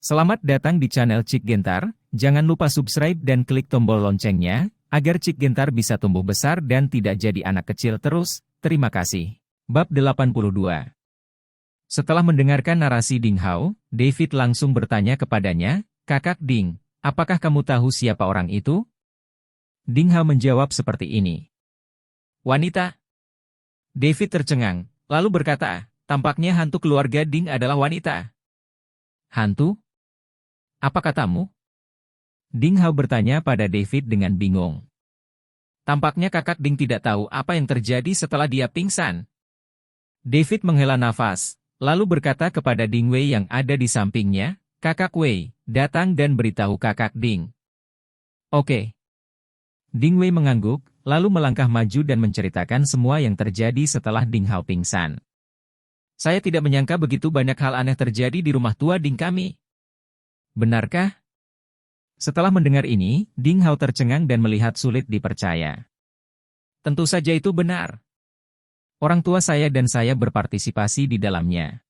Selamat datang di channel Cik Gentar, jangan lupa subscribe dan klik tombol loncengnya, agar Cik Gentar bisa tumbuh besar dan tidak jadi anak kecil terus, terima kasih. Bab 82. Setelah mendengarkan narasi Ding Hao, David langsung bertanya kepadanya, "Kakak Ding, apakah kamu tahu siapa orang itu?" Ding Hao menjawab seperti ini. "Wanita." David tercengang, lalu berkata, "Tampaknya hantu keluarga Ding adalah wanita." "Hantu? Apa katamu?" Ding Hao bertanya pada David dengan bingung. Tampaknya kakak Ding tidak tahu apa yang terjadi setelah dia pingsan. David menghela nafas, lalu berkata kepada Ding Wei yang ada di sampingnya, "Kakak Wei, datang dan beritahu kakak Ding." "Oke." Ding Wei mengangguk, lalu melangkah maju dan menceritakan semua yang terjadi setelah Ding Hao pingsan. "Saya tidak menyangka begitu banyak hal aneh terjadi di rumah tua Ding kami." "Benarkah?" Setelah mendengar ini, Ding Hao tercengang dan melihat sulit dipercaya. "Tentu saja itu benar. Orang tua saya dan saya berpartisipasi di dalamnya."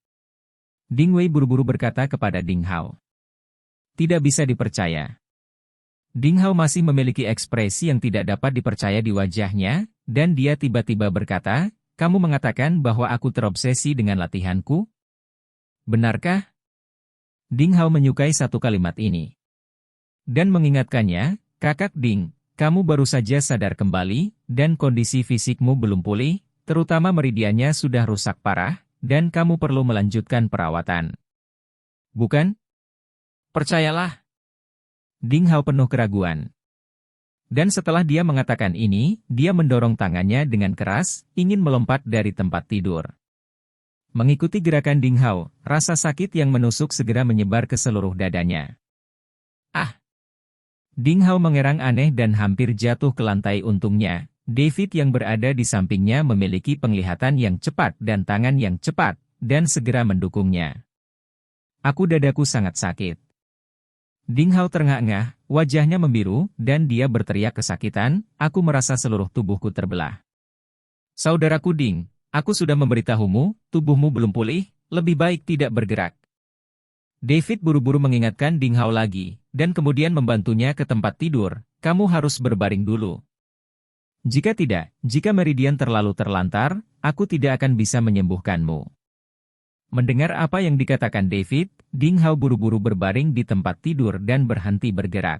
Ding Wei buru-buru berkata kepada Ding Hao. "Tidak bisa dipercaya." Ding Hao masih memiliki ekspresi yang tidak dapat dipercaya di wajahnya, dan dia tiba-tiba berkata, "Kamu mengatakan bahwa aku terobsesi dengan latihanku? Benarkah?" Ding Hao menyukai satu kalimat ini. Dan mengingatkannya, "Kakak Ding, kamu baru saja sadar kembali, dan kondisi fisikmu belum pulih, terutama meridiannya sudah rusak parah, dan kamu perlu melanjutkan perawatan. Bukan? Percayalah." Ding Hao penuh keraguan. Dan setelah dia mengatakan ini, dia mendorong tangannya dengan keras, ingin melompat dari tempat tidur. Mengikuti gerakan Ding Hao, rasa sakit yang menusuk segera menyebar ke seluruh dadanya. "Ah!" Ding Hao mengerang aneh dan hampir jatuh ke lantai. Untungnya, David yang berada di sampingnya memiliki penglihatan yang cepat dan tangan yang cepat, dan segera mendukungnya. Dadaku sangat sakit." Ding Hao terengah-engah, wajahnya membiru, dan dia berteriak kesakitan, "Aku merasa seluruh tubuhku terbelah." "Saudaraku Ding, aku sudah memberitahumu, tubuhmu belum pulih, lebih baik tidak bergerak." David buru-buru mengingatkan Ding Hao lagi, dan kemudian membantunya ke tempat tidur, "Kamu harus berbaring dulu. Jika meridian terlalu terlantar, aku tidak akan bisa menyembuhkanmu." Mendengar apa yang dikatakan David, Ding Hao buru-buru berbaring di tempat tidur dan berhenti bergerak.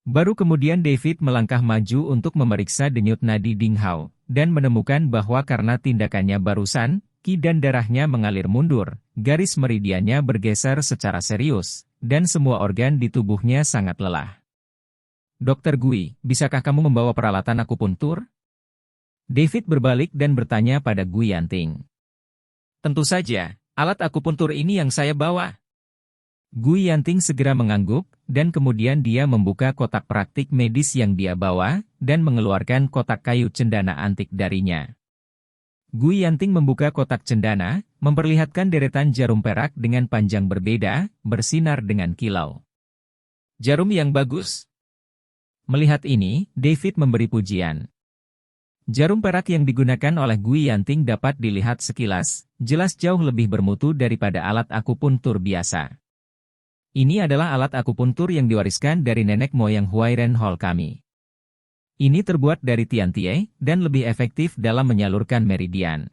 Baru kemudian David melangkah maju untuk memeriksa denyut nadi Ding Hao, dan menemukan bahwa karena tindakannya barusan, Qi dan darahnya mengalir mundur, garis meridiannya bergeser secara serius, dan semua organ di tubuhnya sangat lelah. "Dokter Gui, bisakah kamu membawa peralatan akupuntur?" David berbalik dan bertanya pada Gui Yanting. "Tentu saja, alat akupuntur ini yang saya bawa." Gui Yanting segera mengangguk, dan kemudian dia membuka kotak praktik medis yang dia bawa, dan mengeluarkan kotak kayu cendana antik darinya. Gui Yanting membuka kotak cendana, memperlihatkan deretan jarum perak dengan panjang berbeda, bersinar dengan kilau. "Jarum yang bagus." Melihat ini, David memberi pujian. Jarum perak yang digunakan oleh Gui Yanting dapat dilihat sekilas, jelas jauh lebih bermutu daripada alat akupuntur biasa. "Ini adalah alat akupuntur yang diwariskan dari nenek moyang Huairen Hall kami. Ini terbuat dari tiantie, dan lebih efektif dalam menyalurkan meridian."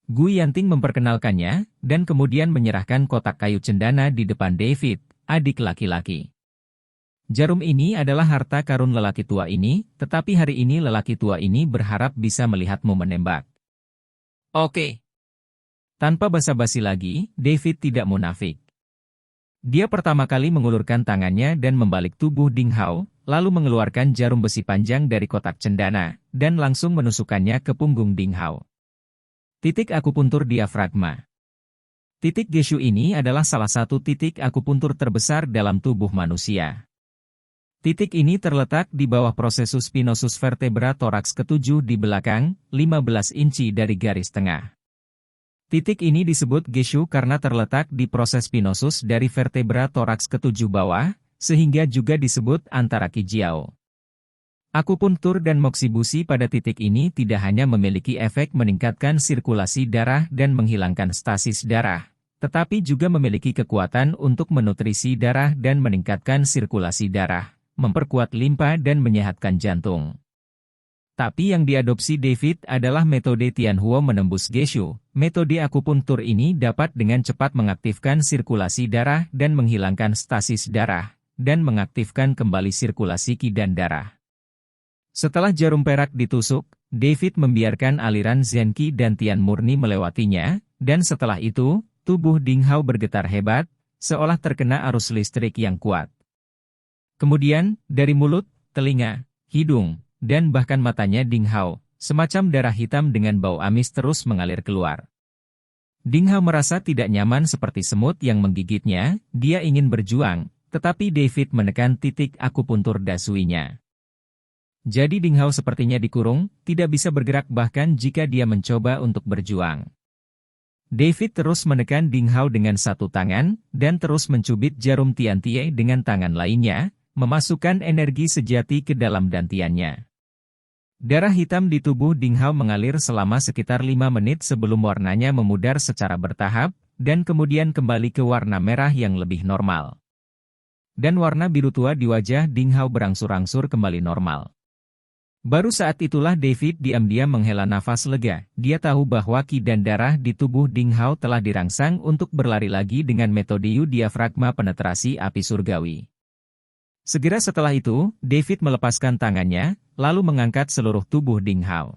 Gui Yanting memperkenalkannya, dan kemudian menyerahkan kotak kayu cendana di depan David, adik laki-laki. "Jarum ini adalah harta karun lelaki tua ini, tetapi hari ini lelaki tua ini berharap bisa melihatmu menembak." "Oke." Tanpa basa-basi lagi, David tidak munafik. Dia pertama kali mengulurkan tangannya dan membalik tubuh Ding Hao, lalu mengeluarkan jarum besi panjang dari kotak cendana, dan langsung menusukkannya ke punggung Ding Hao. Titik akupuntur diafragma. Titik Geshu ini adalah salah satu titik akupuntur terbesar dalam tubuh manusia. Titik ini terletak di bawah prosesus spinosus vertebra toraks ke-7 di belakang, 15 inci dari garis tengah. Titik ini disebut Geshu karena terletak di proses spinosus dari vertebra toraks ke-7 bawah, sehingga juga disebut antara Qijiao. Akupuntur dan moksibusi pada titik ini tidak hanya memiliki efek meningkatkan sirkulasi darah dan menghilangkan stasis darah, tetapi juga memiliki kekuatan untuk menutrisi darah dan meningkatkan sirkulasi darah, memperkuat limpa dan menyehatkan jantung. Tapi yang diadopsi David adalah metode Tianhuo menembus Geshu. Metode akupuntur ini dapat dengan cepat mengaktifkan sirkulasi darah dan menghilangkan stasis darah, dan mengaktifkan kembali sirkulasi qi dan darah. Setelah jarum perak ditusuk, David membiarkan aliran Zen Qi dan Tian murni melewatinya, dan setelah itu, tubuh Ding Hao bergetar hebat, seolah terkena arus listrik yang kuat. Kemudian, dari mulut, telinga, hidung, dan bahkan matanya Ding Hao, semacam darah hitam dengan bau amis terus mengalir keluar. Ding Hao merasa tidak nyaman seperti semut yang menggigitnya, dia ingin berjuang, tetapi David menekan titik akupuntur dasuinya. Jadi Ding Hao sepertinya dikurung, tidak bisa bergerak bahkan jika dia mencoba untuk berjuang. David terus menekan Ding Hao dengan satu tangan, dan terus mencubit jarum Tiantie dengan tangan lainnya, memasukkan energi sejati ke dalam dantiannya. Darah hitam di tubuh Ding Hao mengalir selama sekitar 5 menit sebelum warnanya memudar secara bertahap, dan kemudian kembali ke warna merah yang lebih normal. Dan warna biru tua di wajah Ding Hao berangsur-angsur kembali normal. Baru saat itulah David diam-diam menghela nafas lega. Dia tahu bahwa qi dan darah di tubuh Ding Hao telah dirangsang untuk berlari lagi dengan metode Yu diafragma penetrasi api surgawi. Segera setelah itu, David melepaskan tangannya, lalu mengangkat seluruh tubuh Ding Hao.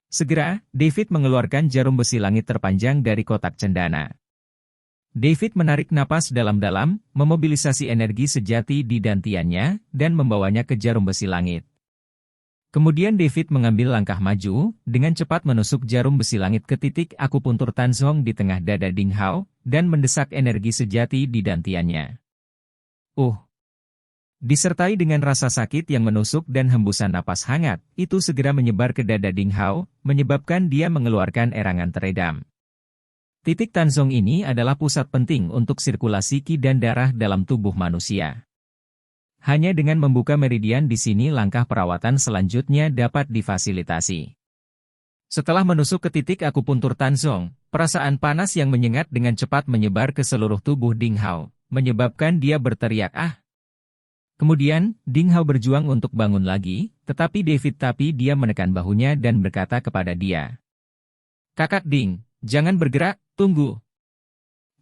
Segera, David mengeluarkan jarum besi langit terpanjang dari kotak cendana. David menarik napas dalam-dalam, memobilisasi energi sejati di dantiannya, dan membawanya ke jarum besi langit. Kemudian David mengambil langkah maju, dengan cepat menusuk jarum besi langit ke titik akupuntur Tanzong di tengah dada Ding Hao, dan mendesak energi sejati di dantiannya. Disertai dengan rasa sakit yang menusuk dan hembusan napas hangat, itu segera menyebar ke dada Ding Hao, menyebabkan dia mengeluarkan erangan teredam. Titik Tanzong ini adalah pusat penting untuk sirkulasi qi dan darah dalam tubuh manusia. Hanya dengan membuka meridian di sini langkah perawatan selanjutnya dapat difasilitasi. Setelah menusuk ke titik akupuntur Tanzong, perasaan panas yang menyengat dengan cepat menyebar ke seluruh tubuh Ding Hao, menyebabkan dia berteriak "Ah!". Kemudian, Ding Hao berjuang untuk bangun lagi, tetapi dia menekan bahunya dan berkata kepada dia. "Kakak Ding, jangan bergerak, tunggu.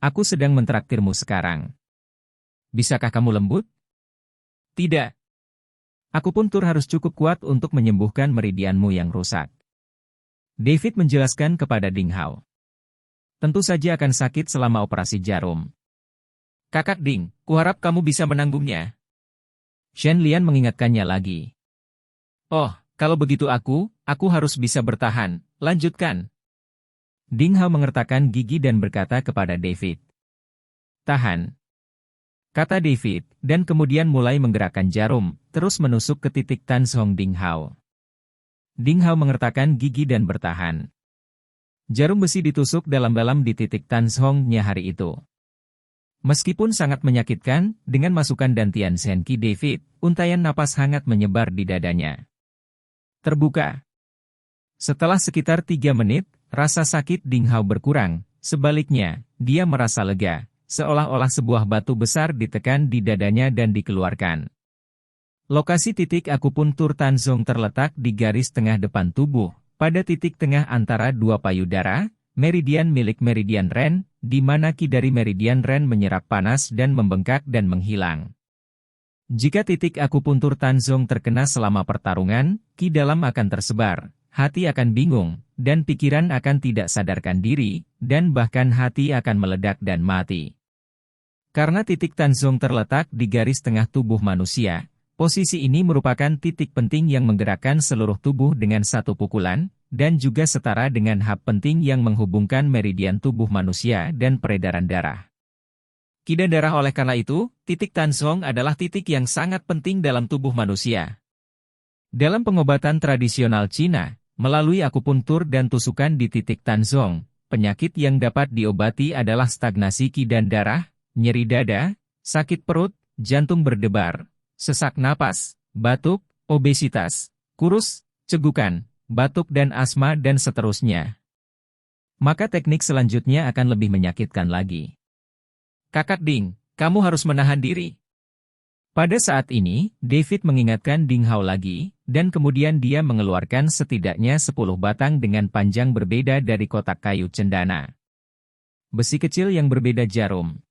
Aku sedang mentraktirmu sekarang. Bisakah kamu lembut?" "Tidak. Akupuntur harus cukup kuat untuk menyembuhkan meridianmu yang rusak." David menjelaskan kepada Ding Hao. "Tentu saja akan sakit selama operasi jarum. Kakak Ding, kuharap kamu bisa menanggungnya." Shen Lian mengingatkannya lagi. "Oh, kalau begitu aku harus bisa bertahan, lanjutkan." Ding Hao mengertakkan gigi dan berkata kepada David. "Tahan," kata David, dan kemudian mulai menggerakkan jarum, terus menusuk ke titik Tanzong Ding Hao. Ding Hao mengertakkan gigi dan bertahan. Jarum besi ditusuk dalam-dalam di titik Tanzong-nya hari itu. Meskipun sangat menyakitkan, dengan masukan dantian Zen Qi David, untaian napas hangat menyebar di dadanya. Terbuka. Setelah sekitar 3 menit, rasa sakit Ding Hao berkurang, sebaliknya, dia merasa lega, seolah-olah sebuah batu besar ditekan di dadanya dan dikeluarkan. Lokasi titik akupuntur Tanzong terletak di garis tengah depan tubuh, pada titik tengah antara dua payudara, meridian milik meridian Ren, di mana qi dari meridian Ren menyerap panas dan membengkak dan menghilang. Jika titik akupuntur Tanzong terkena selama pertarungan, qi dalam akan tersebar, hati akan bingung, dan pikiran akan tidak sadarkan diri, dan bahkan hati akan meledak dan mati. Karena titik Tanzong terletak di garis tengah tubuh manusia, posisi ini merupakan titik penting yang menggerakkan seluruh tubuh dengan satu pukulan, dan juga setara dengan hub penting yang menghubungkan meridian tubuh manusia dan peredaran darah. Qi dan darah oleh karena itu, titik Tanzong adalah titik yang sangat penting dalam tubuh manusia. Dalam pengobatan tradisional Cina, melalui akupuntur dan tusukan di titik Tanzong, penyakit yang dapat diobati adalah stagnasi qi dan darah, nyeri dada, sakit perut, jantung berdebar, sesak napas, batuk, obesitas, kurus, cegukan, batuk dan asma dan seterusnya. maka teknik selanjutnya akan lebih menyakitkan lagi. Kakak Ding, kamu harus menahan diri. Pada saat ini, David mengingatkan Ding Hao lagi, dan kemudian dia mengeluarkan setidaknya 10 batang dengan panjang berbeda dari kotak kayu cendana. Besi kecil yang berbeda jarum.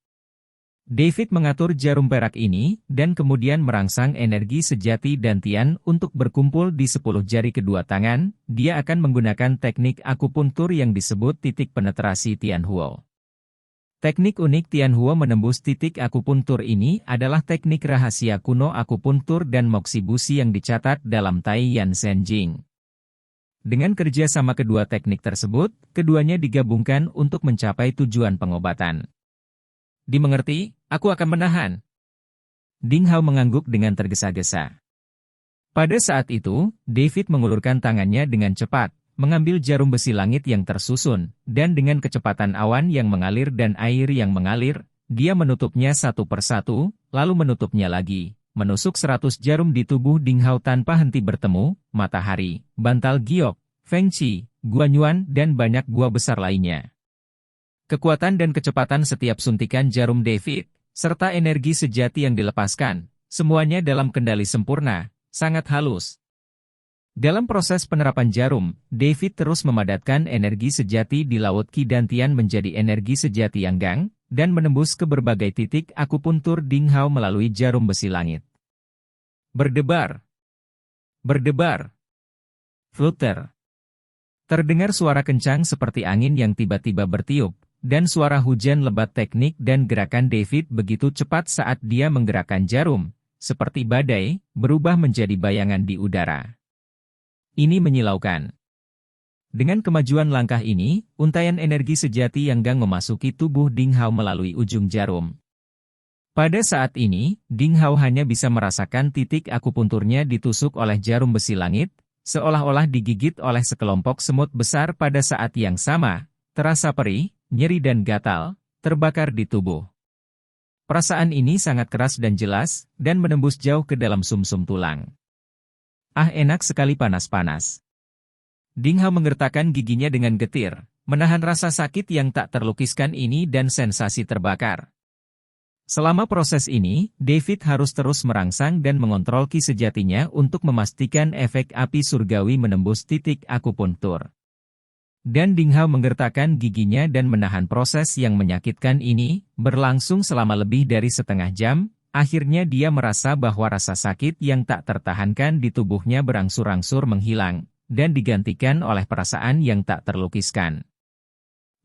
David mengatur jarum perak ini, dan kemudian merangsang energi sejati dantian untuk berkumpul di 10 jari kedua tangan. Dia akan menggunakan teknik akupuntur yang disebut titik penetrasi Tianhuo. Teknik unik Tianhuo menembus titik akupuntur ini adalah teknik rahasia kuno akupuntur dan moksibusi yang dicatat dalam Tai Yan Sen Jing. Dengan kerja sama kedua teknik tersebut, keduanya digabungkan untuk mencapai tujuan pengobatan. Dimengerti, aku akan menahan. Ding Hao mengangguk dengan tergesa-gesa. Pada saat itu, David mengulurkan tangannya dengan cepat, mengambil jarum besi langit yang tersusun, dan dengan kecepatan awan yang mengalir dan air yang mengalir, dia menutupnya satu persatu, lalu menutupnya lagi, menusuk 100 jarum di tubuh Ding Hao tanpa henti bertemu, matahari, bantal giok, feng qi, guanyuan dan banyak gua besar lainnya. Kekuatan dan kecepatan setiap suntikan jarum David, serta energi sejati yang dilepaskan, semuanya dalam kendali sempurna, sangat halus. Dalam proses penerapan jarum, David terus memadatkan energi sejati di laut Qi dantian menjadi energi sejati yang gang, dan menembus ke berbagai titik akupuntur Ding Hao melalui jarum besi langit. Berdebar. Berdebar. Flutter. Terdengar suara kencang seperti angin yang tiba-tiba bertiup, dan suara hujan lebat teknik dan gerakan David begitu cepat saat dia menggerakkan jarum, seperti badai, berubah menjadi bayangan di udara. Ini menyilaukan. Dengan kemajuan langkah ini, untaian energi sejati yang gang memasuki tubuh Ding Hao melalui ujung jarum. Pada saat ini, Ding Hao hanya bisa merasakan titik akupunturnya ditusuk oleh jarum besi langit, seolah-olah digigit oleh sekelompok semut besar pada saat yang sama, terasa perih, nyeri dan gatal, terbakar di tubuh. Perasaan ini sangat keras dan jelas, dan menembus jauh ke dalam sumsum tulang. Ah, enak sekali panas-panas. Ding Hao menggertakkan giginya dengan getir, menahan rasa sakit yang tak terlukiskan ini dan sensasi terbakar. Selama proses ini, David harus terus merangsang dan mengontrol ki sejatinya untuk memastikan efek api surgawi menembus titik akupuntur. Dan Ding Hao menggertakkan giginya dan menahan proses yang menyakitkan ini, berlangsung selama lebih dari setengah jam. Akhirnya dia merasa bahwa rasa sakit yang tak tertahankan di tubuhnya berangsur-angsur menghilang, dan digantikan oleh perasaan yang tak terlukiskan.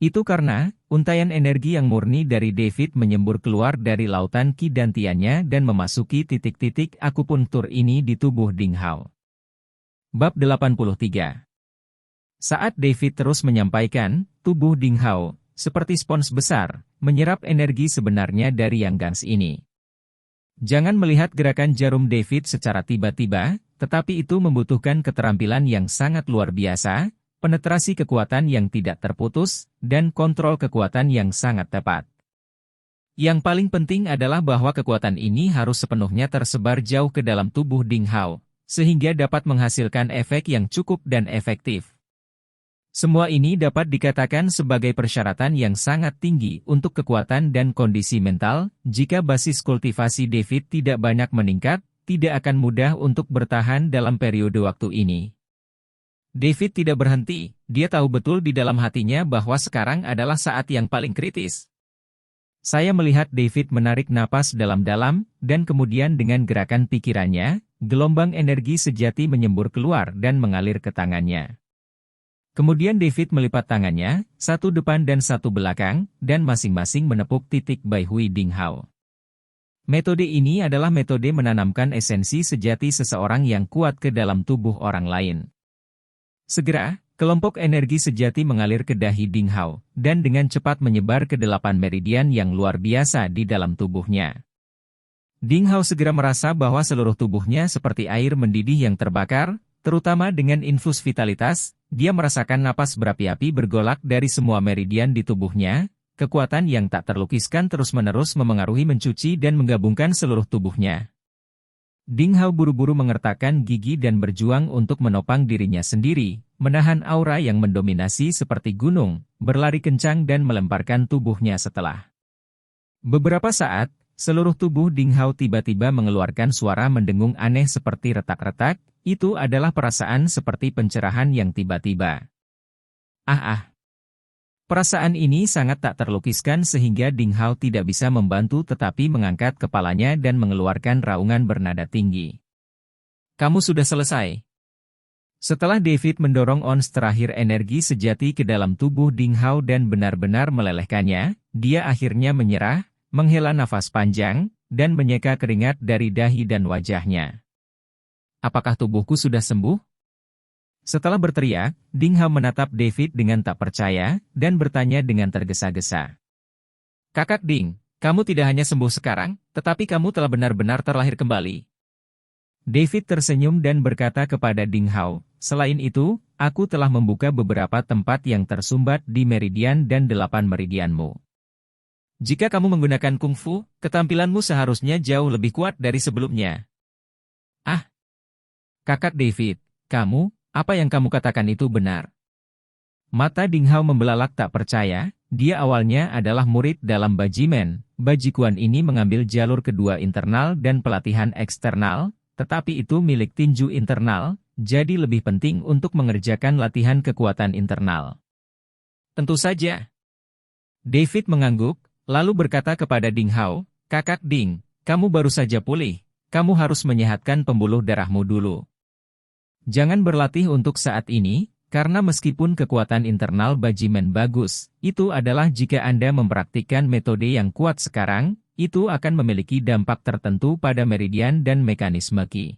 Itu karena, untaian energi yang murni dari David menyembur keluar dari lautan Qi dantiannya dan memasuki titik-titik akupuntur ini di tubuh Ding Hao. Bab 83. Saat David terus menyampaikan, tubuh Ding Hao, seperti spons besar, menyerap energi sebenarnya dari yang gans ini. Jangan melihat gerakan jarum David secara tiba-tiba, tetapi itu membutuhkan keterampilan yang sangat luar biasa, penetrasi kekuatan yang tidak terputus, dan kontrol kekuatan yang sangat tepat. Yang paling penting adalah bahwa kekuatan ini harus sepenuhnya tersebar jauh ke dalam tubuh Ding Hao, sehingga dapat menghasilkan efek yang cukup dan efektif. Semua ini dapat dikatakan sebagai persyaratan yang sangat tinggi untuk kekuatan dan kondisi mental. Jika basis kultivasi David tidak banyak meningkat, tidak akan mudah untuk bertahan dalam periode waktu ini. David tidak berhenti, dia tahu betul di dalam hatinya bahwa sekarang adalah saat yang paling kritis. Saya melihat David menarik napas dalam-dalam, dan kemudian dengan gerakan pikirannya, gelombang energi sejati menyembur keluar dan mengalir ke tangannya. Kemudian David melipat tangannya, satu depan dan satu belakang, dan masing-masing menepuk titik Bai Hui Ding Hao. Metode ini adalah metode menanamkan esensi sejati seseorang yang kuat ke dalam tubuh orang lain. Segera, kelompok energi sejati mengalir ke dahi Ding Hao, dan dengan cepat menyebar ke 8 meridian yang luar biasa di dalam tubuhnya. Ding Hao segera merasa bahwa seluruh tubuhnya seperti air mendidih yang terbakar, terutama dengan infus vitalitas. Dia merasakan napas berapi-api bergolak dari semua meridian di tubuhnya, kekuatan yang tak terlukiskan terus-menerus memengaruhi mencuci dan menggabungkan seluruh tubuhnya. Ding Hao buru-buru mengertakkan gigi dan berjuang untuk menopang dirinya sendiri, menahan aura yang mendominasi seperti gunung, berlari kencang dan melemparkan tubuhnya setelah. Beberapa saat, seluruh tubuh Ding Hao tiba-tiba mengeluarkan suara mendengung aneh seperti retak-retak, itu adalah perasaan seperti pencerahan yang tiba-tiba. Ah. Perasaan ini sangat tak terlukiskan sehingga Ding Hao tidak bisa membantu tetapi mengangkat kepalanya dan mengeluarkan raungan bernada tinggi. Kamu sudah selesai. Setelah David mendorong ons terakhir energi sejati ke dalam tubuh Ding Hao dan benar-benar melelehkannya, dia akhirnya menyerah, menghela nafas panjang, dan menyeka keringat dari dahi dan wajahnya. Apakah tubuhku sudah sembuh? Setelah berteriak, Ding Hao menatap David dengan tak percaya, dan bertanya dengan tergesa-gesa. Kakak Ding, kamu tidak hanya sembuh sekarang, tetapi kamu telah benar-benar terlahir kembali. David tersenyum dan berkata kepada Ding Hao, selain itu, aku telah membuka beberapa tempat yang tersumbat di meridian dan 8 meridianmu. Jika kamu menggunakan kungfu, ketampilanmu seharusnya jauh lebih kuat dari sebelumnya. Ah, Kakak David, apa yang kamu katakan itu benar? Mata Ding Hao membelalak tak percaya, dia awalnya adalah murid dalam Bajimen. Bajikuan ini mengambil jalur kedua internal dan pelatihan eksternal, tetapi itu milik tinju internal, jadi lebih penting untuk mengerjakan latihan kekuatan internal. Tentu saja. David mengangguk, lalu berkata kepada Ding Hao, Kakak Ding, kamu baru saja pulih, kamu harus menyehatkan pembuluh darahmu dulu. Jangan berlatih untuk saat ini, karena meskipun kekuatan internal Bajimen bagus, itu adalah jika Anda mempraktikkan metode yang kuat sekarang, itu akan memiliki dampak tertentu pada meridian dan mekanisme Qi.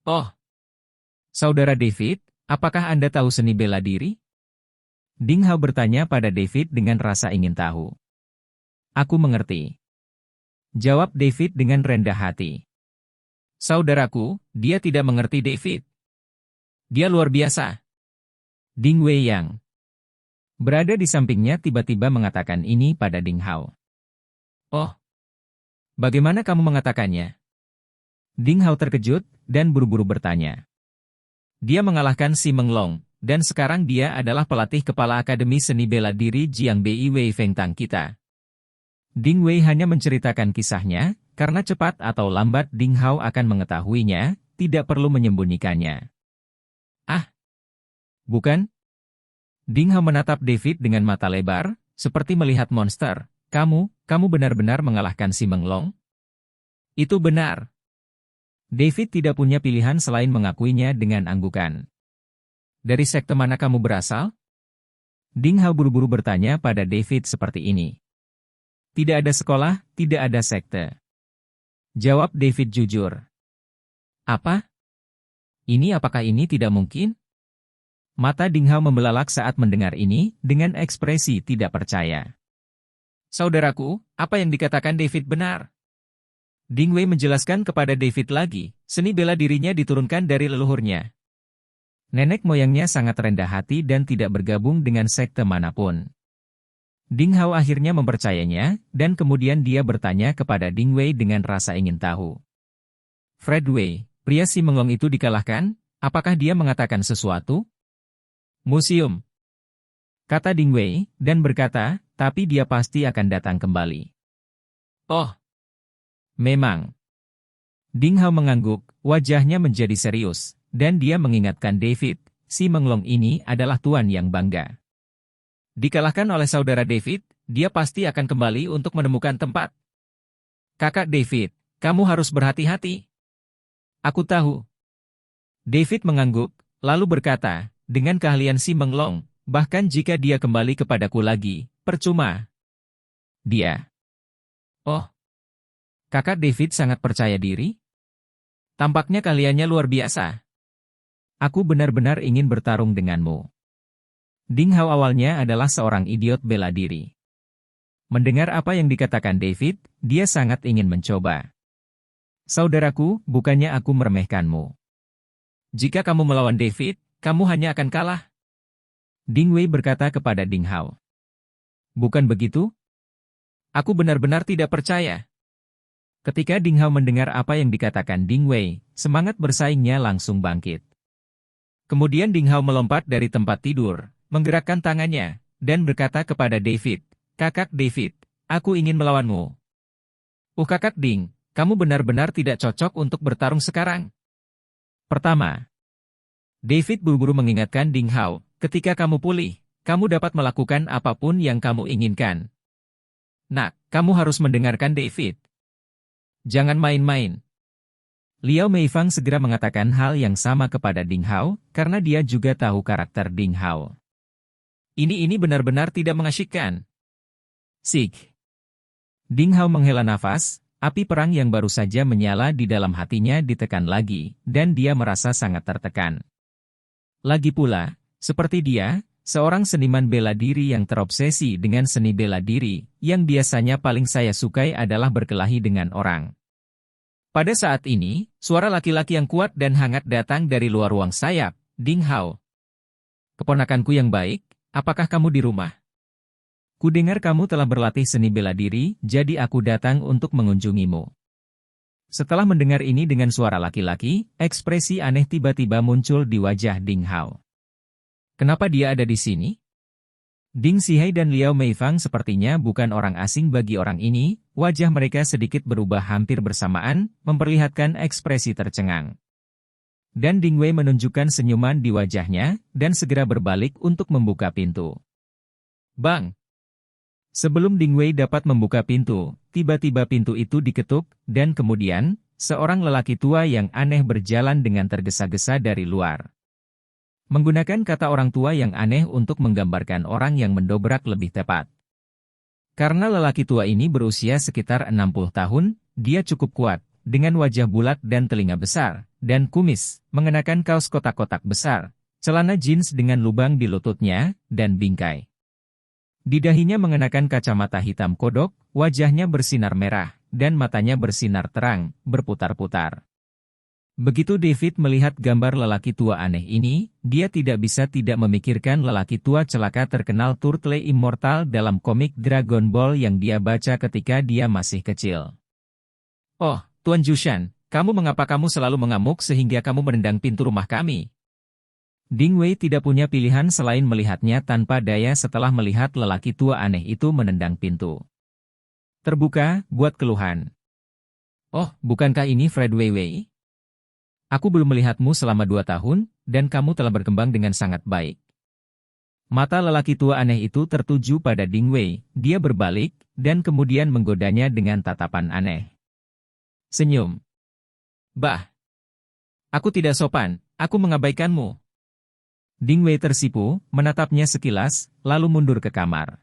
Oh, Saudara David, apakah Anda tahu seni bela diri? Ding Hao bertanya pada David dengan rasa ingin tahu. Aku mengerti. Jawab David dengan rendah hati. Saudaraku, dia tidak mengerti David. Dia luar biasa. Ding Wei yang berada di sampingnya tiba-tiba mengatakan ini pada Ding Hao. Oh, bagaimana kamu mengatakannya? Ding Hao terkejut dan buru-buru bertanya. Dia mengalahkan Si Menglong, dan sekarang dia adalah pelatih kepala Akademi Seni Bela Diri Jiang Bei Wei Feng Tang kita. Ding Wei hanya menceritakan kisahnya, karena cepat atau lambat Ding Hao akan mengetahuinya, tidak perlu menyembunyikannya. Ah, bukan? Ding Hao menatap David dengan mata lebar, seperti melihat monster. Kamu benar-benar mengalahkan Si Menglong? Itu benar. David tidak punya pilihan selain mengakuinya dengan anggukan. Dari sekte mana kamu berasal? Ding Hao buru-buru bertanya pada David seperti ini. Tidak ada sekolah, tidak ada sekte. Jawab David jujur. Apa? Apakah ini tidak mungkin? Mata Ding Hao membelalak saat mendengar ini, dengan ekspresi tidak percaya. Saudaraku, apa yang dikatakan David benar? Ding Wei menjelaskan kepada David lagi, seni bela dirinya diturunkan dari leluhurnya. Nenek moyangnya sangat rendah hati dan tidak bergabung dengan sekte manapun. Ding Hao akhirnya mempercayainya, dan kemudian dia bertanya kepada Ding Wei dengan rasa ingin tahu. Fred Wei, pria Si Menglong itu dikalahkan, apakah dia mengatakan sesuatu? Museum, kata Ding Wei, dan berkata, tapi dia pasti akan datang kembali. Oh, memang. Ding Hao mengangguk, wajahnya menjadi serius, dan dia mengingatkan David, Si Menglong ini adalah tuan yang bangga. Dikalahkan oleh saudara David, dia pasti akan kembali untuk menemukan tempat. Kakak David, kamu harus berhati-hati. Aku tahu. David mengangguk, lalu berkata, dengan keahlian Si Menglong, bahkan jika dia kembali kepadaku lagi, percuma. Dia. Oh. Kakak David sangat percaya diri? Tampaknya keahliannya luar biasa. Aku benar-benar ingin bertarung denganmu. Ding Hao awalnya adalah seorang idiot bela diri. Mendengar apa yang dikatakan David, dia sangat ingin mencoba. Saudaraku, bukannya aku meremehkanmu. Jika kamu melawan David, kamu hanya akan kalah. Ding Wei berkata kepada Ding Hao. Bukan begitu? Aku benar-benar tidak percaya. Ketika Ding Hao mendengar apa yang dikatakan Ding Wei, semangat bersaingnya langsung bangkit. Kemudian Ding Hao melompat dari tempat tidur, menggerakkan tangannya, dan berkata kepada David, "Kakak David, aku ingin melawanmu." Kakak Ding, kamu benar-benar tidak cocok untuk bertarung sekarang." Pertama, David buru-buru mengingatkan Ding Hao, "Ketika kamu pulih, kamu dapat melakukan apapun yang kamu inginkan." "Nak, kamu harus mendengarkan David. Jangan main-main." Liao Meifang segera mengatakan hal yang sama kepada Ding Hao, karena dia juga tahu karakter Ding Hao. Ini benar-benar tidak mengasyikkan. Sig. Ding Hao menghela nafas, api perang yang baru saja menyala di dalam hatinya ditekan lagi, dan dia merasa sangat tertekan. Lagi pula, seperti dia, seorang seniman bela diri yang terobsesi dengan seni bela diri, yang biasanya paling saya sukai adalah berkelahi dengan orang. Pada saat ini, suara laki-laki yang kuat dan hangat datang dari luar ruang sayap. "Ding Hao. Keponakanku yang baik, apakah kamu di rumah? Kudengar kamu telah berlatih seni bela diri, jadi aku datang untuk mengunjungimu." Setelah mendengar ini dengan suara laki-laki, ekspresi aneh tiba-tiba muncul di wajah Ding Hao. Kenapa dia ada di sini? Ding Xihai dan Liao Meifang sepertinya bukan orang asing bagi orang ini, wajah mereka sedikit berubah hampir bersamaan, memperlihatkan ekspresi tercengang. Dan Ding Wei menunjukkan senyuman di wajahnya, dan segera berbalik untuk membuka pintu. Bang! Sebelum Ding Wei dapat membuka pintu, tiba-tiba pintu itu diketuk, dan kemudian, seorang lelaki tua yang aneh berjalan dengan tergesa-gesa dari luar. Menggunakan kata orang tua yang aneh untuk menggambarkan orang yang mendobrak lebih tepat. Karena lelaki tua ini berusia sekitar 60 tahun, dia cukup kuat, dengan wajah bulat dan telinga besar, dan kumis, mengenakan kaos kotak-kotak besar, celana jeans dengan lubang di lututnya, dan bingkai. Di dahinya mengenakan kacamata hitam kodok, wajahnya bersinar merah, dan matanya bersinar terang, berputar-putar. Begitu David melihat gambar lelaki tua aneh ini, dia tidak bisa tidak memikirkan lelaki tua celaka terkenal Turtle Immortal dalam komik Dragon Ball yang dia baca ketika dia masih kecil. "Oh, Tuan Jushan, mengapa kamu selalu mengamuk sehingga kamu menendang pintu rumah kami?" Ding Wei tidak punya pilihan selain melihatnya tanpa daya setelah melihat lelaki tua aneh itu menendang pintu. Terbuka, buat keluhan. "Oh, bukankah ini Fred Weiwei? Aku belum melihatmu selama 2 tahun, dan kamu telah berkembang dengan sangat baik." Mata lelaki tua aneh itu tertuju pada Ding Wei, dia berbalik, dan kemudian menggodanya dengan tatapan aneh. Senyum. "Bah! Aku tidak sopan, aku mengabaikanmu." Ding Wei tersipu, menatapnya sekilas, lalu mundur ke kamar.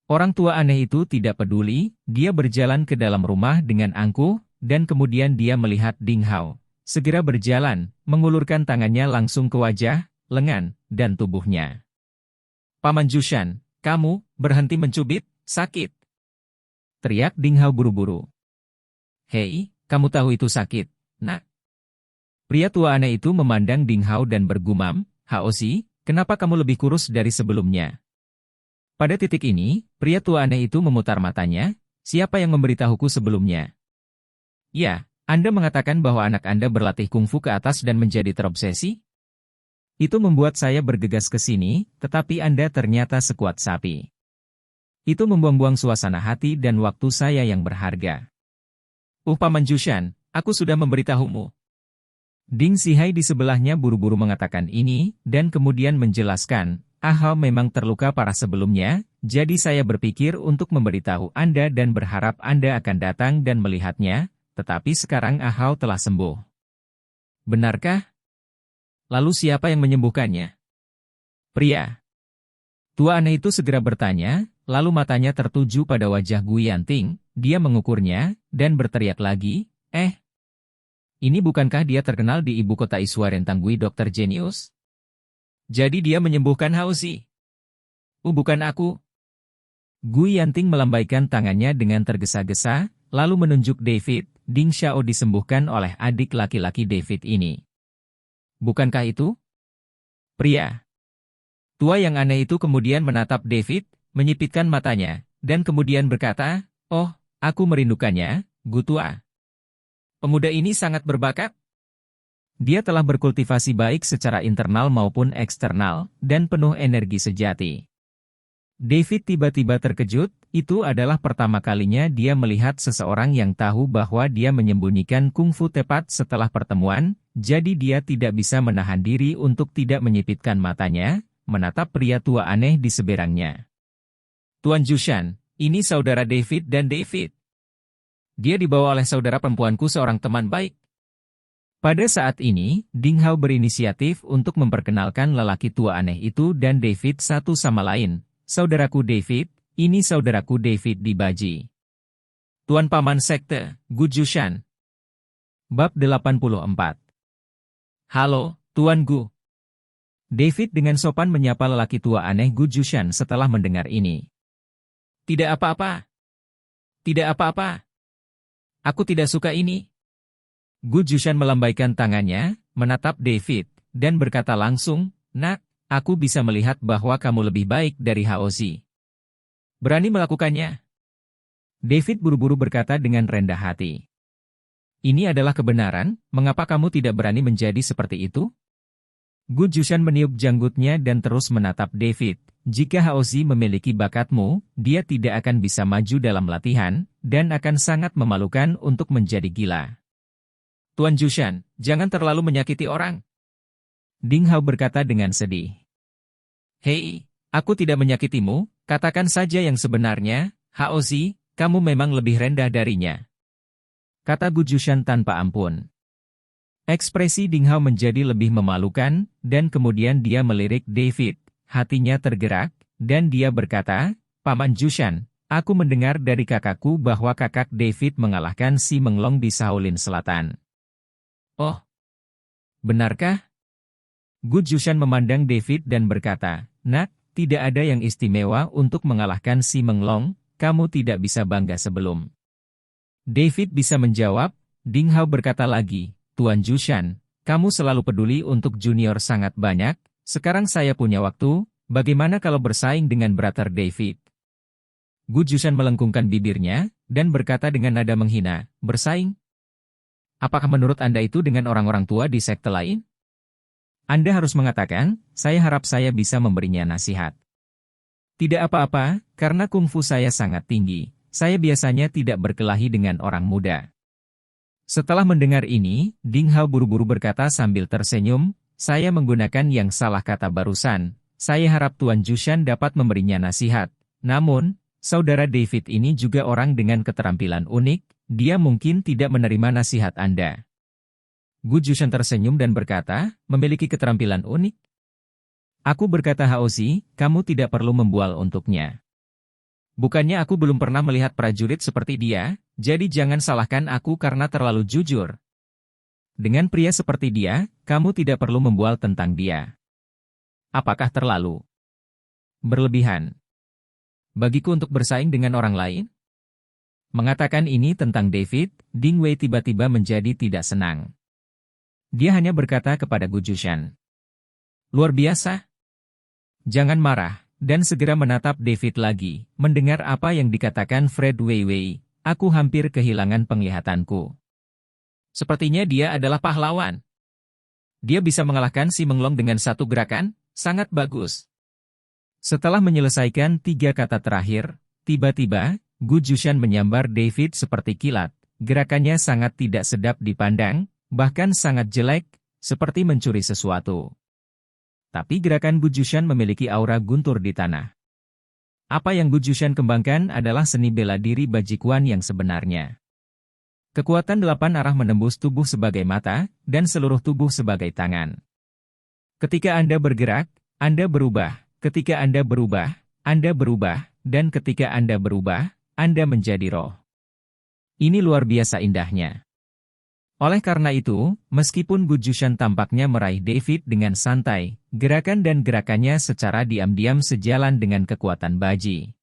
Orang tua aneh itu tidak peduli, dia berjalan ke dalam rumah dengan angkuh, dan kemudian dia melihat Ding Hao. Segera berjalan, mengulurkan tangannya langsung ke wajah, lengan, dan tubuhnya. "Paman Jushan, kamu, berhenti mencubit, sakit!" teriak Ding Hao buru-buru. "Hei, kamu tahu itu sakit, nak?" Pria tua aneh itu memandang Ding Hao dan bergumam, "Haoshi, kenapa kamu lebih kurus dari sebelumnya?" Pada titik ini, pria tua aneh itu memutar matanya, "Siapa yang memberitahuku sebelumnya?" "Ya, Anda mengatakan bahwa anak Anda berlatih kungfu ke atas dan menjadi terobsesi? Itu membuat saya bergegas ke sini, tetapi Anda ternyata sekuat sapi. Itu membuang-buang suasana hati dan waktu saya yang berharga." Paman Jushan, aku sudah memberitahumu." Ding Xihai di sebelahnya buru-buru mengatakan ini, dan kemudian menjelaskan, "Ahao memang terluka parah sebelumnya, jadi saya berpikir untuk memberitahu Anda dan berharap Anda akan datang dan melihatnya, tetapi sekarang Ahao telah sembuh." "Benarkah? Lalu siapa yang menyembuhkannya?" "Pria." Tua aneh itu segera bertanya, lalu matanya tertuju pada wajah Gu Yanting, dia mengukurnya, dan berteriak lagi, ini bukankah dia terkenal di ibu kota Iswaren Tanggui Dr. Genius? Jadi dia menyembuhkan Haoshi?" Bukan aku." Gu Yanting melambaikan tangannya dengan tergesa-gesa, lalu menunjuk David. Ding Xiao disembuhkan oleh adik laki-laki David ini. "Bukankah itu?" Pria tua yang aneh itu kemudian menatap David, menyipitkan matanya, dan kemudian berkata, "Oh, aku merindukannya, Gu tua. Pemuda ini sangat berbakat. Dia telah berkultivasi baik secara internal maupun eksternal, dan penuh energi sejati. David tiba-tiba terkejut, itu adalah pertama kalinya dia melihat seseorang yang tahu bahwa dia menyembunyikan kungfu tepat setelah pertemuan, jadi dia tidak bisa menahan diri untuk tidak menyipitkan matanya, menatap pria tua aneh di seberangnya. Tuan Jushan, ini saudara David dan David. Dia dibawa oleh saudara perempuanku seorang teman baik. Pada saat ini, Ding Hao berinisiatif untuk memperkenalkan lelaki tua aneh itu dan David satu sama lain. Saudaraku David, ini saudaraku David di Baji. Tuan Paman Sekte, Gu Jushan. Bab 84. Halo, Tuan Gu. David dengan sopan menyapa lelaki tua aneh Gu Jushan setelah mendengar ini. Tidak apa-apa. Tidak apa-apa. Aku tidak suka ini. Gu Jushan melambaikan tangannya, menatap David, dan berkata langsung, Nak, aku bisa melihat bahwa kamu lebih baik dari Haozi. Berani melakukannya? David buru-buru berkata dengan rendah hati. Ini adalah kebenaran, mengapa kamu tidak berani menjadi seperti itu? Gu Jushan meniup janggutnya dan terus menatap David. Jika Haozi memiliki bakatmu, dia tidak akan bisa maju dalam latihan, dan akan sangat memalukan untuk menjadi gila. Tuan Jushan, jangan terlalu menyakiti orang. Ding Hao berkata dengan sedih. Hei, aku tidak menyakitimu, katakan saja yang sebenarnya, Haozi, kamu memang lebih rendah darinya. Kata Gu Jushan tanpa ampun. Ekspresi Ding Hao menjadi lebih memalukan, dan kemudian dia melirik David, hatinya tergerak, dan dia berkata, Paman Jushan, aku mendengar dari kakakku bahwa kakak David mengalahkan si Menglong di Shaolin Selatan. Oh, benarkah? Gu Jushan memandang David dan berkata, Nak, tidak ada yang istimewa untuk mengalahkan si Menglong, kamu tidak bisa bangga sebelum. David bisa menjawab, Ding Hao berkata lagi, Tuan Jushan, kamu selalu peduli untuk junior sangat banyak, sekarang saya punya waktu, bagaimana kalau bersaing dengan brother David? Gu Jushan melengkungkan bibirnya, dan berkata dengan nada menghina, bersaing? Apakah menurut Anda itu dengan orang-orang tua di sekte lain? Anda harus mengatakan, saya harap saya bisa memberinya nasihat. Tidak apa-apa, karena kungfu saya sangat tinggi. Saya biasanya tidak berkelahi dengan orang muda. Setelah mendengar ini, Ding Hao buru-buru berkata sambil tersenyum, saya menggunakan yang salah kata barusan. Saya harap Tuan Jushan dapat memberinya nasihat. Namun, saudara David ini juga orang dengan keterampilan unik, dia mungkin tidak menerima nasihat Anda. Gu Jushan tersenyum dan berkata, memiliki keterampilan unik. Aku berkata Haozi, kamu tidak perlu membual untuknya. Bukannya aku belum pernah melihat prajurit seperti dia, jadi jangan salahkan aku karena terlalu jujur. Dengan pria seperti dia, kamu tidak perlu membual tentang dia. Apakah terlalu berlebihan bagiku untuk bersaing dengan orang lain? Mengatakan ini tentang David, Ding Wei tiba-tiba menjadi tidak senang. Dia hanya berkata kepada Gu Jushan, luar biasa. Jangan marah, dan segera menatap David lagi. Mendengar apa yang dikatakan Fred Weiwei, aku hampir kehilangan penglihatanku. Sepertinya dia adalah pahlawan. Dia bisa mengalahkan si Menglong dengan satu gerakan, sangat bagus. Setelah menyelesaikan 3 kata terakhir, tiba-tiba, Gu Jushan menyambar David seperti kilat. Gerakannya sangat tidak sedap dipandang, bahkan sangat jelek, seperti mencuri sesuatu. Tapi gerakan Gu Jushan memiliki aura guntur di tanah. Apa yang Gu Jushan kembangkan adalah seni bela diri bajikuan yang sebenarnya. Kekuatan 8 arah menembus tubuh sebagai mata, dan seluruh tubuh sebagai tangan. Ketika Anda bergerak, Anda berubah. Ketika Anda berubah, Anda berubah. Dan ketika Anda berubah, Anda menjadi roh. Ini luar biasa indahnya. Oleh karena itu, meskipun Gu Jushan tampaknya meraih David dengan santai, gerakan dan gerakannya secara diam-diam sejalan dengan kekuatan Baji.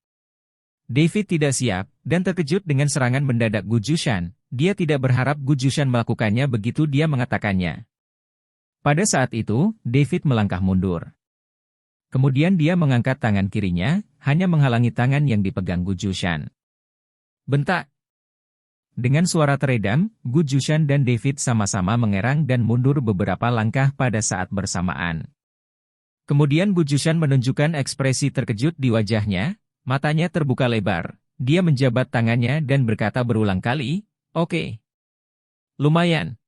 David tidak siap, dan terkejut dengan serangan mendadak Gu Jushan. Dia tidak berharap Gu Jushan melakukannya begitu dia mengatakannya. Pada saat itu, David melangkah mundur. Kemudian dia mengangkat tangan kirinya, hanya menghalangi tangan yang dipegang Gu Jushan. Bentak! Dengan suara teredam, Gu Jushan dan David sama-sama mengerang dan mundur beberapa langkah pada saat bersamaan. Kemudian Gu Jushan menunjukkan ekspresi terkejut di wajahnya, matanya terbuka lebar. Dia menjabat tangannya dan berkata berulang kali, "Oke. Lumayan.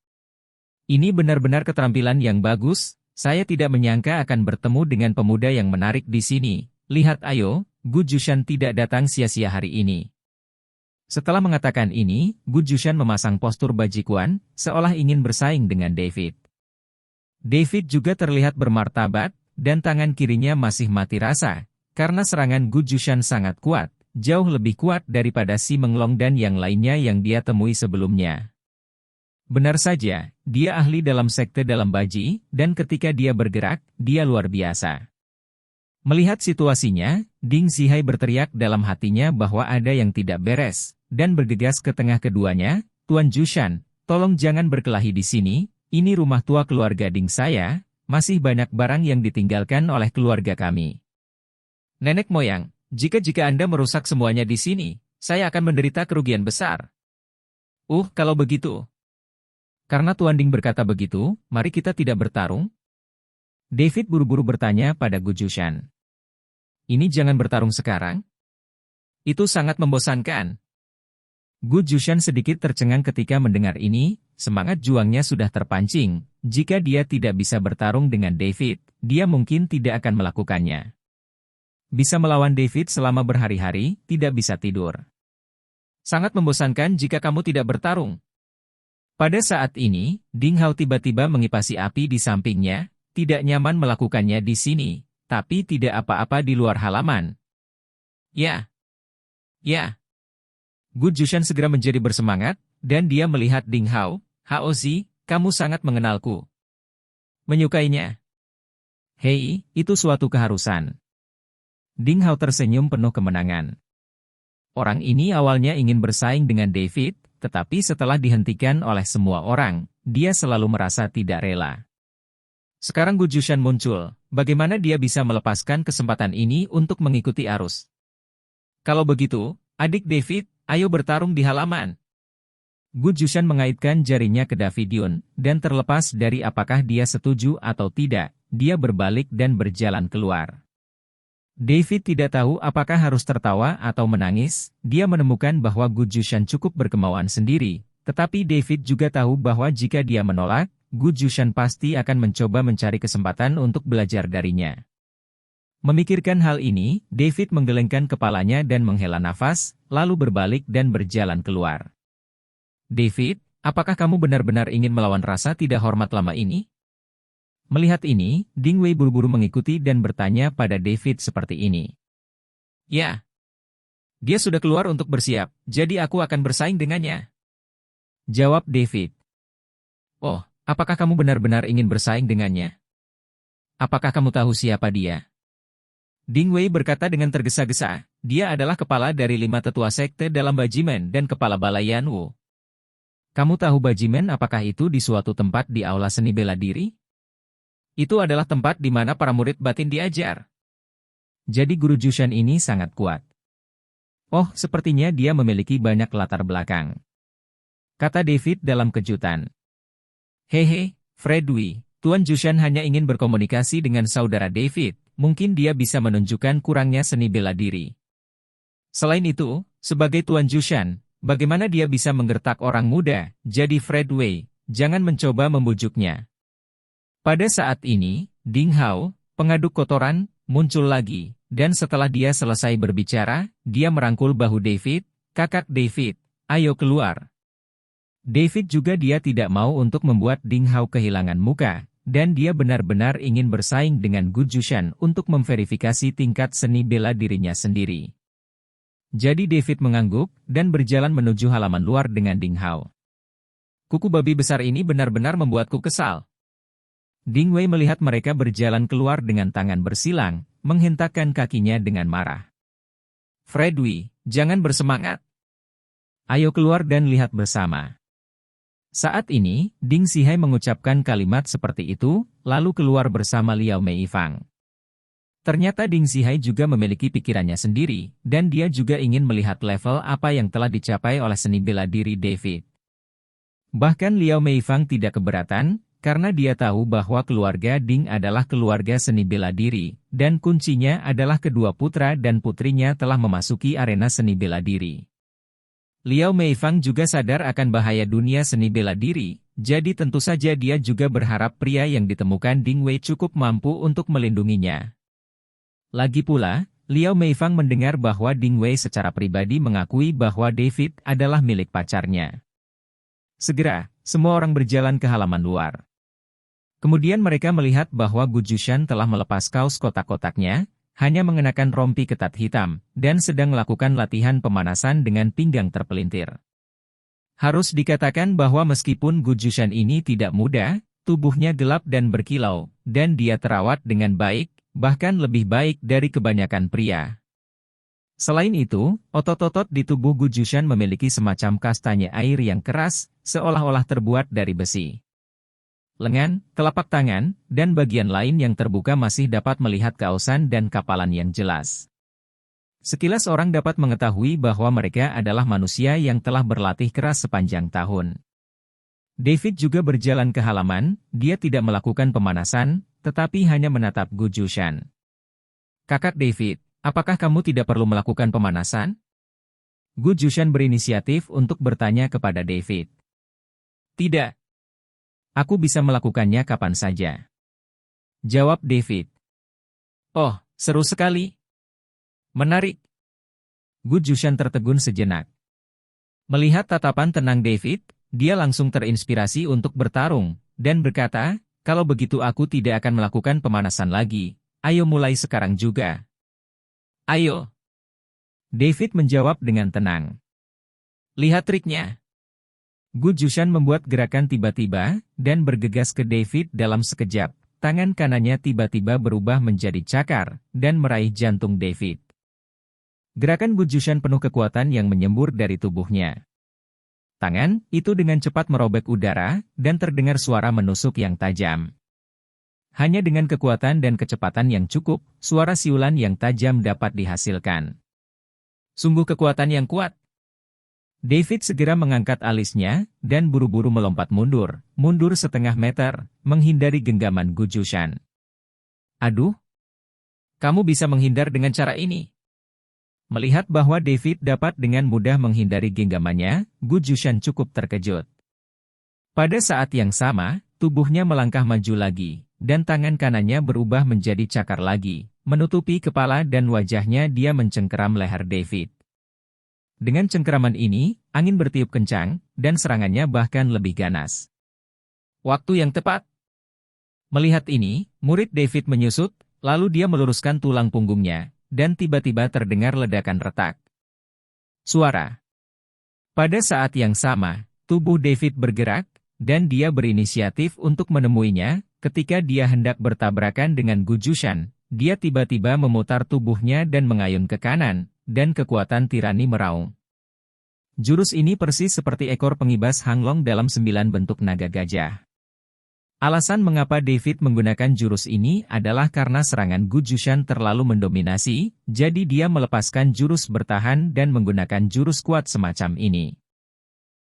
Ini benar-benar keterampilan yang bagus, saya tidak menyangka akan bertemu dengan pemuda yang menarik di sini. Lihat ayo, Gu Jushan tidak datang sia-sia hari ini." Setelah mengatakan ini, Gu Jushan memasang postur bajikuan, seolah ingin bersaing dengan David. David juga terlihat bermartabat, dan tangan kirinya masih mati rasa, karena serangan Gu Jushan sangat kuat, jauh lebih kuat daripada si Menglong dan yang lainnya yang dia temui sebelumnya. Benar saja, dia ahli dalam sekte dalam baji, dan ketika dia bergerak, dia luar biasa. Melihat situasinya, Ding Zihai berteriak dalam hatinya bahwa ada yang tidak beres, dan bergegas ke tengah keduanya, "Tuan Jushan, tolong jangan berkelahi di sini, ini rumah tua keluarga Ding saya, masih banyak barang yang ditinggalkan oleh keluarga kami. Nenek moyang, jika Anda merusak semuanya di sini, saya akan menderita kerugian besar." Kalau begitu. Karena Tuan Ding berkata begitu, mari kita tidak bertarung. David buru-buru bertanya pada Gu Jushan. Ini jangan bertarung sekarang. Itu sangat membosankan. Gu Jushan sedikit tercengang ketika mendengar ini, semangat juangnya sudah terpancing. Jika dia tidak bisa bertarung dengan David, dia mungkin tidak akan melakukannya. Bisa melawan David selama berhari-hari, tidak bisa tidur. Sangat membosankan jika kamu tidak bertarung. Pada saat ini, Ding Hao tiba-tiba mengipasi api di sampingnya, tidak nyaman melakukannya di sini, tapi tidak apa-apa di luar halaman. Ya. Gu Jushan segera menjadi bersemangat, dan dia melihat Ding Hao. "Hao Zi, kamu sangat mengenalku." Menyukainya. Hei, itu suatu keharusan. Ding Hao tersenyum penuh kemenangan. Orang ini awalnya ingin bersaing dengan David, tetapi setelah dihentikan oleh semua orang, dia selalu merasa tidak rela. Sekarang Gu Jushan muncul, bagaimana dia bisa melepaskan kesempatan ini untuk mengikuti arus? Kalau begitu, adik David, ayo bertarung di halaman. Gu Jushan mengaitkan jarinya ke Davidion, dan terlepas dari apakah dia setuju atau tidak, dia berbalik dan berjalan keluar. David tidak tahu apakah harus tertawa atau menangis, dia menemukan bahwa Gu Jushan cukup berkemauan sendiri, tetapi David juga tahu bahwa jika dia menolak, Gu Jushan pasti akan mencoba mencari kesempatan untuk belajar darinya. Memikirkan hal ini, David menggelengkan kepalanya dan menghela nafas, lalu berbalik dan berjalan keluar. David, apakah kamu benar-benar ingin melawan rasa tidak hormat lama ini? Melihat ini, Ding Wei buru-buru mengikuti dan bertanya pada David seperti ini. Ya. Dia sudah keluar untuk bersiap, jadi aku akan bersaing dengannya. Jawab David. Oh, apakah kamu benar-benar ingin bersaing dengannya? Apakah kamu tahu siapa dia? Ding Wei berkata dengan tergesa-gesa, dia adalah kepala dari 5 tetua sekte dalam Bajimen dan kepala balai Yanwu. Kamu tahu Bajimen apakah itu di suatu tempat di aula seni bela diri? Itu adalah tempat di mana para murid batin diajar. Jadi guru Jushan ini sangat kuat. Oh, sepertinya dia memiliki banyak latar belakang. Kata David dalam kejutan. Hehe, Fredwi, Tuan Jushan hanya ingin berkomunikasi dengan saudara David. Mungkin dia bisa menunjukkan kurangnya seni bela diri. Selain itu, sebagai Tuan Jushan, bagaimana dia bisa menggertak orang muda? Jadi Fred Wei, jangan mencoba membujuknya. Pada saat ini, Ding Hao, pengaduk kotoran, muncul lagi, dan setelah dia selesai berbicara, dia merangkul bahu David, "Kakak David, ayo keluar." David juga dia tidak mau untuk membuat Ding Hao kehilangan muka. Dan dia benar-benar ingin bersaing dengan Gu Jushan untuk memverifikasi tingkat seni bela dirinya sendiri. Jadi David mengangguk, dan berjalan menuju halaman luar dengan Ding Hao. Kuku babi besar ini benar-benar membuatku kesal. Ding Wei melihat mereka berjalan keluar dengan tangan bersilang, menghentakkan kakinya dengan marah. Fredwi, jangan bersemangat. Ayo keluar dan lihat bersama. Saat ini, Ding Zihai mengucapkan kalimat seperti itu, lalu keluar bersama Liao Meifang. Ternyata Ding Zihai juga memiliki pikirannya sendiri, dan dia juga ingin melihat level apa yang telah dicapai oleh seni bela diri David. Bahkan Liao Meifang tidak keberatan, karena dia tahu bahwa keluarga Ding adalah keluarga seni bela diri, dan kuncinya adalah kedua putra dan putrinya telah memasuki arena seni bela diri. Liao Meifang juga sadar akan bahaya dunia seni bela diri, jadi tentu saja dia juga berharap pria yang ditemukan Ding Wei cukup mampu untuk melindunginya. Lagi pula, Liao Meifang mendengar bahwa Ding Wei secara pribadi mengakui bahwa David adalah milik pacarnya. Segera, semua orang berjalan ke halaman luar. Kemudian mereka melihat bahwa Gu Jushan telah melepas kaos kotak-kotaknya, hanya mengenakan rompi ketat hitam, dan sedang melakukan latihan pemanasan dengan pinggang terpelintir. Harus dikatakan bahwa meskipun Gu Jushan ini tidak muda, tubuhnya gelap dan berkilau, dan dia terawat dengan baik, bahkan lebih baik dari kebanyakan pria. Selain itu, otot-otot di tubuh Gu Jushan memiliki semacam kastanya air yang keras, seolah-olah terbuat dari besi. Lengan, telapak tangan, dan bagian lain yang terbuka masih dapat melihat kaosan dan kapalan yang jelas. Sekilas orang dapat mengetahui bahwa mereka adalah manusia yang telah berlatih keras sepanjang tahun. David juga berjalan ke halaman, dia tidak melakukan pemanasan, tetapi hanya menatap Gu Jushan. Kakak David, apakah kamu tidak perlu melakukan pemanasan? Gu Jushan berinisiatif untuk bertanya kepada David. Tidak. Aku bisa melakukannya kapan saja. Jawab David. Oh, seru sekali. Menarik. Gu Jushan tertegun sejenak. Melihat tatapan tenang David, dia langsung terinspirasi untuk bertarung, dan berkata, kalau begitu aku tidak akan melakukan pemanasan lagi, ayo mulai sekarang juga. Ayo. David menjawab dengan tenang. Lihat triknya. Gu Jushan membuat gerakan tiba-tiba, dan bergegas ke David dalam sekejap. Tangan kanannya tiba-tiba berubah menjadi cakar, dan meraih jantung David. Gerakan Gu Jushan penuh kekuatan yang menyembur dari tubuhnya. Tangan itu dengan cepat merobek udara, dan terdengar suara menusuk yang tajam. Hanya dengan kekuatan dan kecepatan yang cukup, suara siulan yang tajam dapat dihasilkan. Sungguh kekuatan yang kuat. David segera mengangkat alisnya, dan buru-buru melompat mundur setengah meter, menghindari genggaman Gu Jushan. Aduh! Kamu bisa menghindar dengan cara ini. Melihat bahwa David dapat dengan mudah menghindari genggamannya, Gu Jushan cukup terkejut. Pada saat yang sama, tubuhnya melangkah maju lagi, dan tangan kanannya berubah menjadi cakar lagi, menutupi kepala dan wajahnya dia mencengkeram leher David. Dengan cengkeraman ini, angin bertiup kencang, dan serangannya bahkan lebih ganas. Waktu yang tepat. Melihat ini, murid David menyusut, lalu dia meluruskan tulang punggungnya, dan tiba-tiba terdengar ledakan retak. Suara. Pada saat yang sama, tubuh David bergerak, dan dia berinisiatif untuk menemuinya. Ketika dia hendak bertabrakan dengan Gu Jushan, dia tiba-tiba memutar tubuhnya dan mengayun ke kanan, dan kekuatan tirani meraung. Jurus ini persis seperti ekor pengibas Hanglong dalam 9 bentuk naga gajah. Alasan mengapa David menggunakan jurus ini adalah karena serangan Gu Jushan terlalu mendominasi, jadi dia melepaskan jurus bertahan dan menggunakan jurus kuat semacam ini.